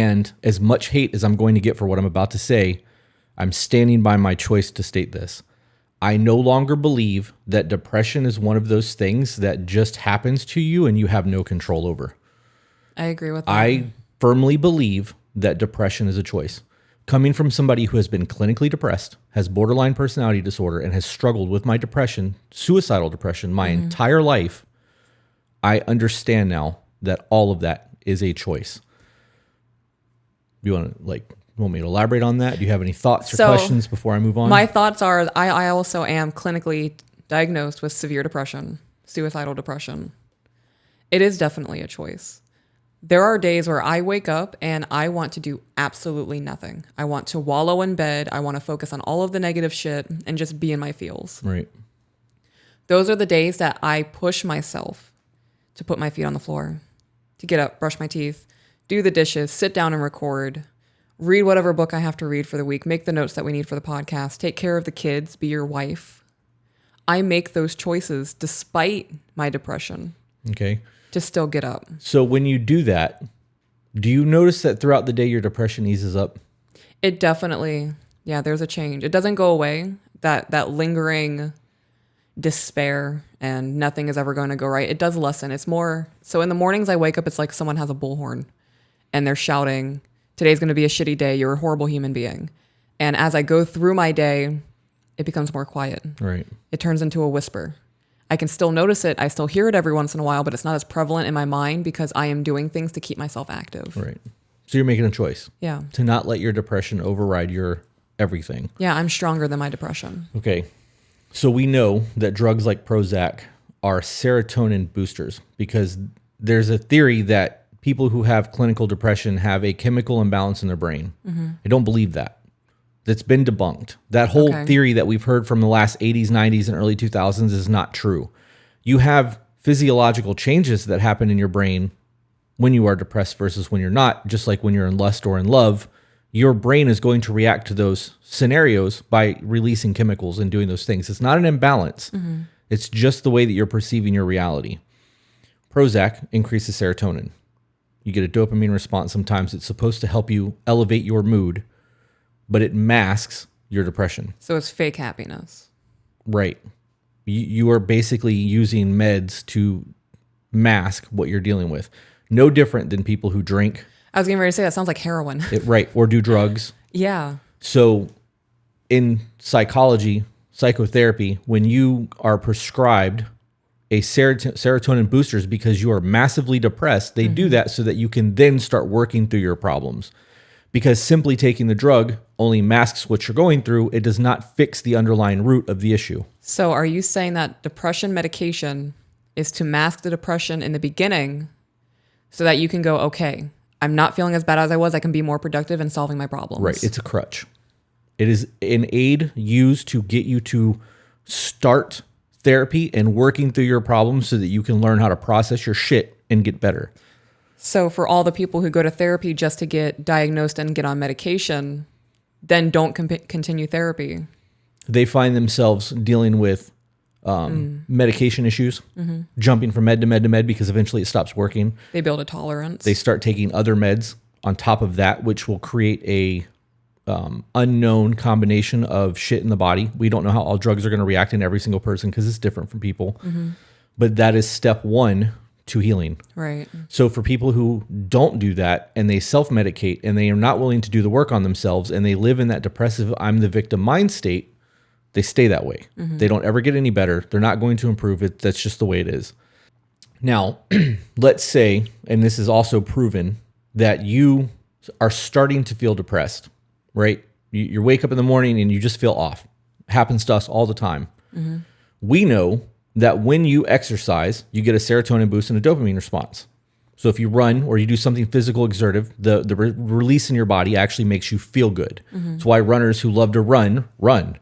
And as much hate as I'm going to get for what I'm about to say, I'm standing by my choice to state this. I no longer believe that depression is one of those things that just happens to you and you have no control over. I agree with that. I firmly believe that depression is a choice. Coming from somebody who has been clinically depressed, has borderline personality disorder, and has struggled with my depression, suicidal depression, my entire life, I understand now that all of that is a choice. You want me to elaborate on that? Do you have any thoughts or questions before I move on? My thoughts are, I also am clinically diagnosed with severe depression, suicidal depression. It is definitely a choice. There are days where I wake up and I want to do absolutely nothing. I want to wallow in bed. I want to focus on all of the negative shit and just be in my feels. Right. Those are the days that I push myself to put my feet on the floor, to get up, brush my teeth, do the dishes, sit down and record, read whatever book I have to read for the week, make the notes that we need for the podcast, take care of the kids, be your wife. I make those choices despite my depression. Okay. To still get up. So when you do that, do you notice that throughout the day your depression eases up? It definitely, there's a change. It doesn't go away. That lingering despair and nothing is ever going to go right. It does lessen. It's more, so in the mornings I wake up, it's like someone has a bullhorn and they're shouting, today's going to be a shitty day. You're a horrible human being. And as I go through my day, it becomes more quiet. Right. It turns into a whisper. I can still notice it. I still hear it every once in a while, but it's not as prevalent in my mind because I am doing things to keep myself active. Right. So you're making a choice. Yeah. To not let your depression override your everything. Yeah, I'm stronger than my depression. Okay. So we know that drugs like Prozac are serotonin boosters because there's a theory that people who have clinical depression have a chemical imbalance in their brain. Mm-hmm. I don't believe that. That's been debunked. That whole theory that we've heard from the last 80s, 90s, and early 2000s is not true. You have physiological changes that happen in your brain when you are depressed versus when you're not. Just like when you're in lust or in love, your brain is going to react to those scenarios by releasing chemicals and doing those things. It's not an imbalance. Mm-hmm. It's just the way that you're perceiving your reality. Prozac increases serotonin. You get a dopamine response. Sometimes it's supposed to help you elevate your mood, but it masks your depression. So it's fake happiness. Right. You are basically using meds to mask what you're dealing with. No different than people who drink. I was getting ready to say that sounds like heroin. Right. Or do drugs. Yeah. So in psychology, psychotherapy, when you are prescribed a serotonin boosters because you are massively depressed, they do that so that you can then start working through your problems. Because simply taking the drug only masks what you're going through. It does not fix the underlying root of the issue. So are you saying that depression medication is to mask the depression in the beginning so that you can go, okay, I'm not feeling as bad as I was. I can be more productive in solving my problems. Right. It's a crutch. It is an aid used to get you to start therapy and working through your problems so that you can learn how to process your shit and get better. So for all the people who go to therapy just to get diagnosed and get on medication, then don't continue therapy. They find themselves dealing with medication issues, jumping from med to med to med because eventually it stops working. They build a tolerance. They start taking other meds on top of that, which will create a unknown combination of shit in the body. We don't know how all drugs are going to react in every single person because it's different from people. But that is step one to healing. Right. So for people who don't do that and they self-medicate and they are not willing to do the work on themselves and they live in that depressive, I'm the victim mind state, they stay that way. They don't ever get any better. They're not going to improve it. That's just the way it is. Now, let's say, and this is also proven, that you are starting to feel depressed, right? You wake up in the morning and you just feel off. Happens to us all the time. We know that when you exercise, you get a serotonin boost and a dopamine response. So if you run or you do something physical exertive, the release in your body actually makes you feel good. That's why runners who love to run.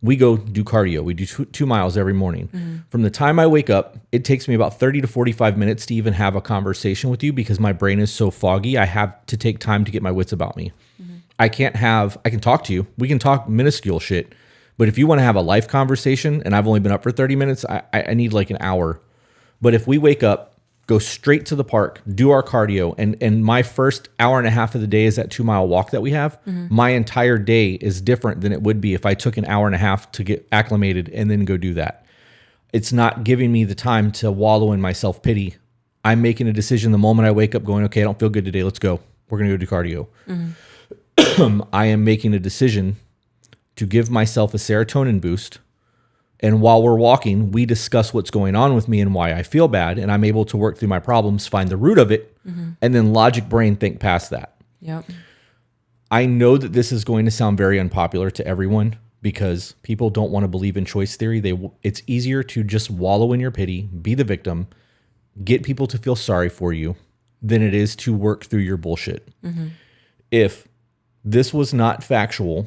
We go do cardio. We do 2 miles every morning. From the time I wake up, it takes me about 30 to 45 minutes to even have a conversation with you because my brain is so foggy. I have to take time to get my wits about me. I can talk to you. We can talk minuscule shit. But if you want to have a life conversation and I've only been up for 30 minutes, I need like an hour. But if we wake up, go straight to the park, do our cardio. And my first hour and a half of the day is that 2 mile walk that we have. My entire day is different than it would be if I took an hour and a half to get acclimated and then go do that. It's not giving me the time to wallow in my self-pity. I'm making a decision the moment I wake up going, okay, I don't feel good today. Let's go. We're going to go do cardio. I am making a decision to give myself a serotonin boost. And while we're walking, we discuss what's going on with me and why I feel bad. And I'm able to work through my problems, find the root of it, and then logic brain think past that. Yep. I know that this is going to sound very unpopular to everyone because people don't want to believe in choice theory. It's easier to just wallow in your pity, be the victim, get people to feel sorry for you than it is to work through your bullshit. If this was not factual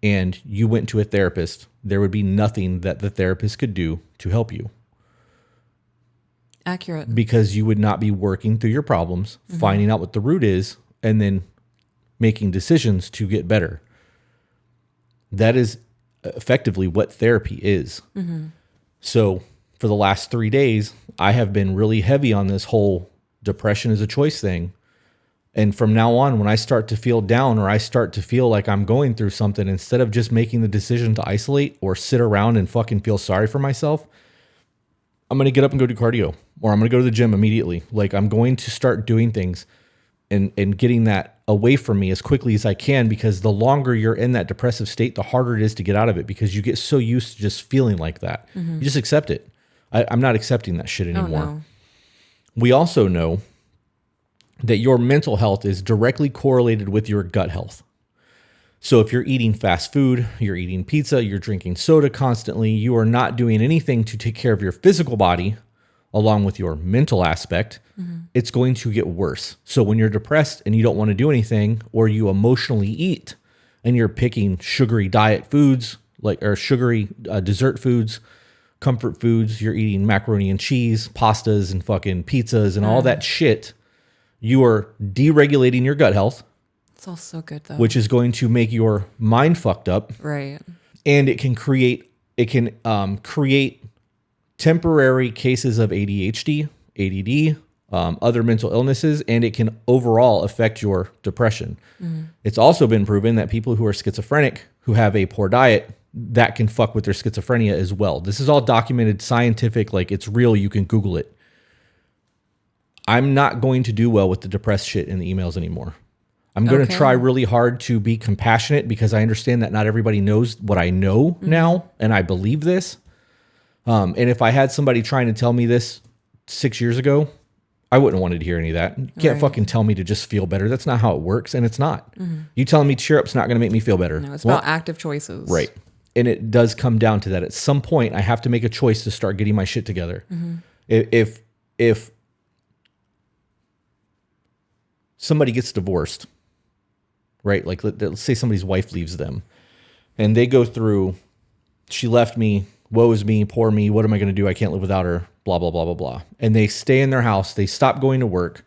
and you went to a therapist, there would be nothing that the therapist could do to help you. Accurate. Because you would not be working through your problems, finding out what the root is, and then making decisions to get better. That is effectively what therapy is. So for the last 3 days, I have been really heavy on this whole depression is a choice thing. And from now on, when I start to feel down or I start to feel like I'm going through something, instead of just making the decision to isolate or sit around and fucking feel sorry for myself, I'm going to get up and go do cardio, or I'm going to go to the gym immediately. Like, I'm going to start doing things and getting that away from me as quickly as I can, because the longer you're in that depressive state, the harder it is to get out of it, because you get so used to just feeling like that. You just accept it. I'm not accepting that shit anymore. Oh, no. We also know that your mental health is directly correlated with your gut health. So if you're eating fast food, you're eating pizza, you're drinking soda constantly, you are not doing anything to take care of your physical body along with your mental aspect, it's going to get worse. So when you're depressed and you don't want to do anything, or you emotionally eat and you're picking sugary diet foods, or sugary dessert foods, comfort foods, you're eating macaroni and cheese, pastas and fucking pizzas and all that shit, you are deregulating your gut health. It's all so good though. Which is going to make your mind fucked up. Right. And it can create temporary cases of ADHD, ADD, other mental illnesses, and it can overall affect your depression. It's also been proven that people who are schizophrenic, who have a poor diet, that can fuck with their schizophrenia as well. This is all documented, scientific, like it's real, you can Google it. I'm not going to do well with the depressed shit in the emails anymore. I'm going to try really hard to be compassionate, because I understand that not everybody knows what I know now, and I believe this. And if I had somebody trying to tell me this 6 years ago, I wouldn't have wanted to hear any of that. You can't fucking tell me to just feel better. That's not how it works, and it's not. You telling me to cheer up is not going to make me feel better. No, it's about active choices. Right. And it does come down to that. At some point, I have to make a choice to start getting my shit together. If somebody gets divorced, right? Like, let's say somebody's wife leaves them, and they go through, she left me, woe is me, poor me, what am I going to do? I can't live without her, blah, blah, blah, blah, blah. And they stay in their house. They stop going to work.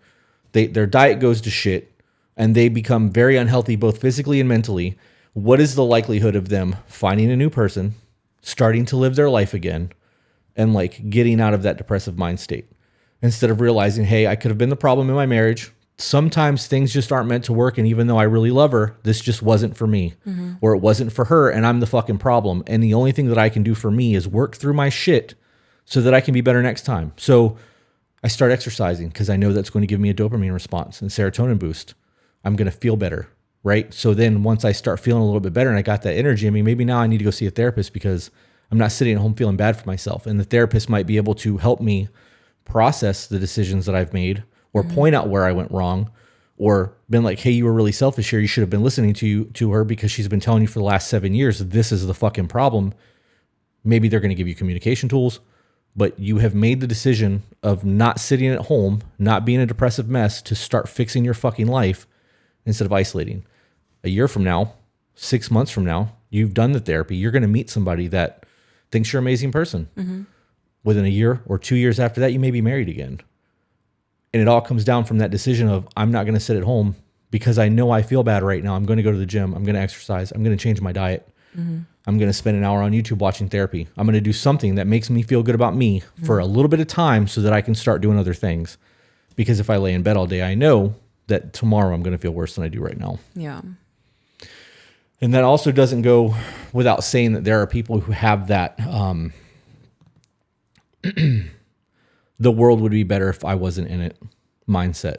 Their diet goes to shit, and they become very unhealthy, both physically and mentally. What is the likelihood of them finding a new person, starting to live their life again, and like getting out of that depressive mind state, instead of realizing, hey, I could have been the problem in my marriage. Sometimes things just aren't meant to work. And even though I really love her, this just wasn't for me, or it wasn't for her, and I'm the fucking problem. And the only thing that I can do for me is work through my shit so that I can be better next time. So I start exercising, because I know that's going to give me a dopamine response and serotonin boost. I'm going to feel better, right? So then once I start feeling a little bit better and I got that energy, I mean, maybe now I need to go see a therapist, because I'm not sitting at home feeling bad for myself. And the therapist might be able to help me process the decisions that I've made, or point out where I went wrong, or been like, hey, you were really selfish here. You should have been listening to her, because she's been telling you for the last 7 years, this is the fucking problem. Maybe they're going to give you communication tools, but you have made the decision of not sitting at home, not being a depressive mess, to start fixing your fucking life instead of isolating. A year from now, 6 months from now, you've done the therapy. You're going to meet somebody that thinks you're an amazing person. Within a year or 2 years after that, you may be married again. And it all comes down from that decision of, I'm not going to sit at home because I know I feel bad right now. I'm going to go to the gym. I'm going to exercise. I'm going to change my diet. I'm I'm going to spend an hour on YouTube watching therapy. I'm going to do something that makes me feel good about me for a little bit of time so that I can start doing other things. Because if I lay in bed all day, I know that tomorrow I'm going to feel worse than I do right now. Yeah. And that also doesn't go without saying that there are people who have that, the world would be better if I wasn't in it mindset.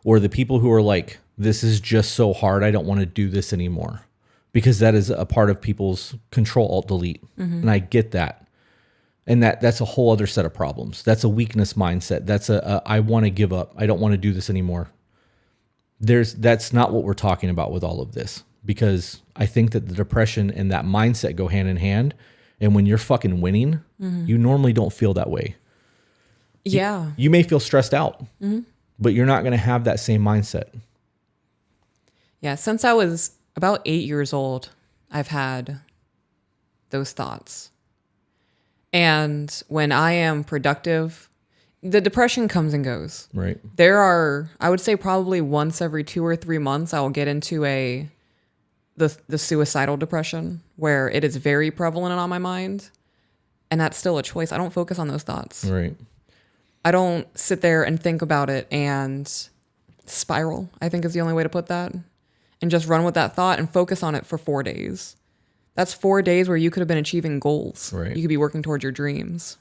Or the people who are like, this is just so hard, I don't want to do this anymore. Because that is a part of people's Control-Alt-Delete. And I get that. And that's a whole other set of problems. That's a weakness mindset. That's I want to give up. I don't want to do this anymore. That's not what we're talking about with all of this. Because I think that the depression and that mindset go hand in hand. And when you're fucking winning, you normally don't feel that way. Yeah. You may feel stressed out, but you're not going to have that same mindset. Yeah. Since I was about 8 years old, I've had those thoughts. And when I am productive, the depression comes and goes. Right. There are, I would say probably once every 2 or 3 months, I will get into the suicidal depression where it is very prevalent on my mind. And that's still a choice. I don't focus on those thoughts. Right. I don't sit there and think about it and spiral, I think is the only way to put that. And just run with that thought and focus on it for 4 days. That's 4 days where you could have been achieving goals. Right. You could be working towards your dreams.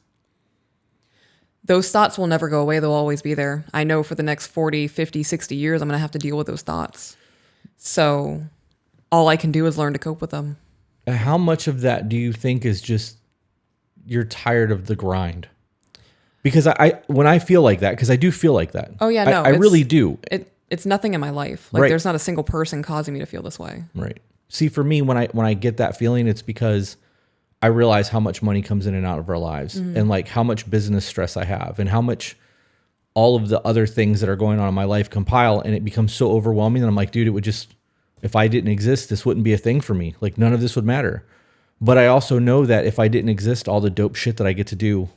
Those thoughts will never go away. They'll always be there. I know for the next 40, 50, 60 years, I'm going to have to deal with those thoughts. So all I can do is learn to cope with them. How much of that do you think is just you're tired of the grind? Because when I feel like that, because I do feel like that. Oh, yeah, no. I really do. It's nothing in my life. Like Right. there's not a single person causing me to feel this way. Right. See, for me, when I get that feeling, it's because I realize how much money comes in and out of our lives and like how much business stress I have and how much all of the other things that are going on in my life compile, and it becomes so overwhelming that I'm like, dude, it would just, if I didn't exist, this wouldn't be a thing for me. Like none of this would matter. But I also know that if I didn't exist, all the dope shit that I get to do,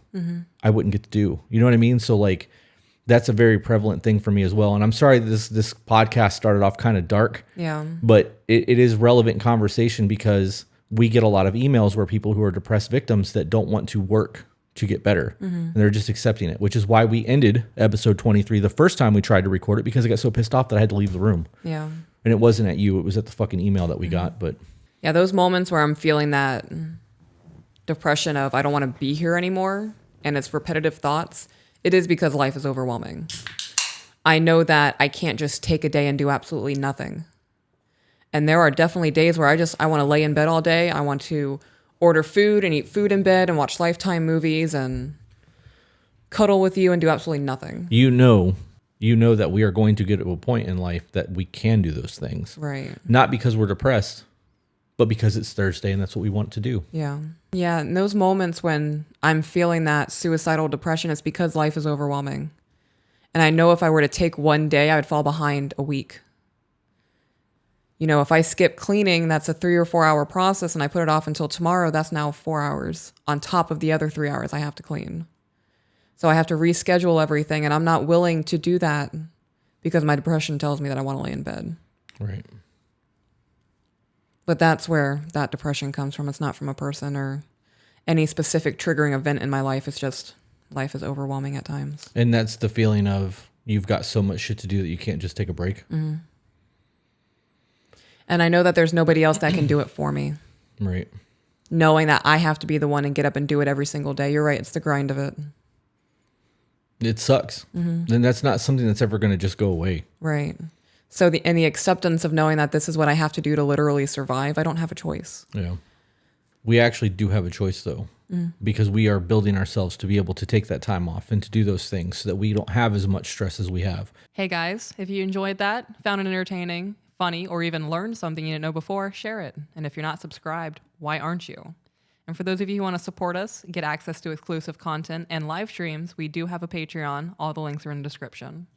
I wouldn't get to do. You know what I mean? So like, that's a very prevalent thing for me as well. And I'm sorry this podcast started off kind of dark. Yeah. But it is relevant conversation because we get a lot of emails where people who are depressed victims that don't want to work to get better. And they're just accepting it, which is why we ended episode 23 the first time we tried to record it, because I got so pissed off that I had to leave the room. Yeah. And it wasn't at you. It was at the fucking email that we got. But Yeah, those moments where I'm feeling that depression of I don't want to be here anymore and it's repetitive thoughts, it is because life is overwhelming. I know that I can't just take a day and do absolutely nothing. And there are definitely days where I want to lay in bed all day. I want to order food and eat food in bed and watch Lifetime movies and cuddle with you and do absolutely nothing. you know that we are going to get to a point in life that we can do those things. Right. Not because we're depressed, but because it's Thursday and that's what we want to do. Yeah. Yeah. In those moments when I'm feeling that suicidal depression, it's because life is overwhelming. And I know if I were to take one day, I would fall behind a week. You know, if I skip cleaning, that's a 3 or 4 hour process and I put it off until tomorrow, that's now 4 hours on top of the other 3 hours I have to clean. So I have to reschedule everything, and I'm not willing to do that because my depression tells me that I want to lay in bed. Right. But that's where that depression comes from. It's not from a person or any specific triggering event in my life. It's just life is overwhelming at times. And that's the feeling of you've got so much shit to do that you can't just take a break. Mm-hmm. And I know that there's nobody else that can do it for me. Right. Knowing that I have to be the one and get up and do it every single day. You're right. It's the grind of it. It sucks. And that's not something that's ever going to just go away. Right. So the acceptance of knowing that this is what I have to do to literally survive, I don't have a choice. Yeah. We actually do have a choice though, because we are building ourselves to be able to take that time off and to do those things so that we don't have as much stress as we have. Hey guys, if you enjoyed that, found it entertaining, funny, or even learned something you didn't know before, share it. And if you're not subscribed, why aren't you? And for those of you who want to support us, get access to exclusive content and live streams, we do have a Patreon. All the links are in the description.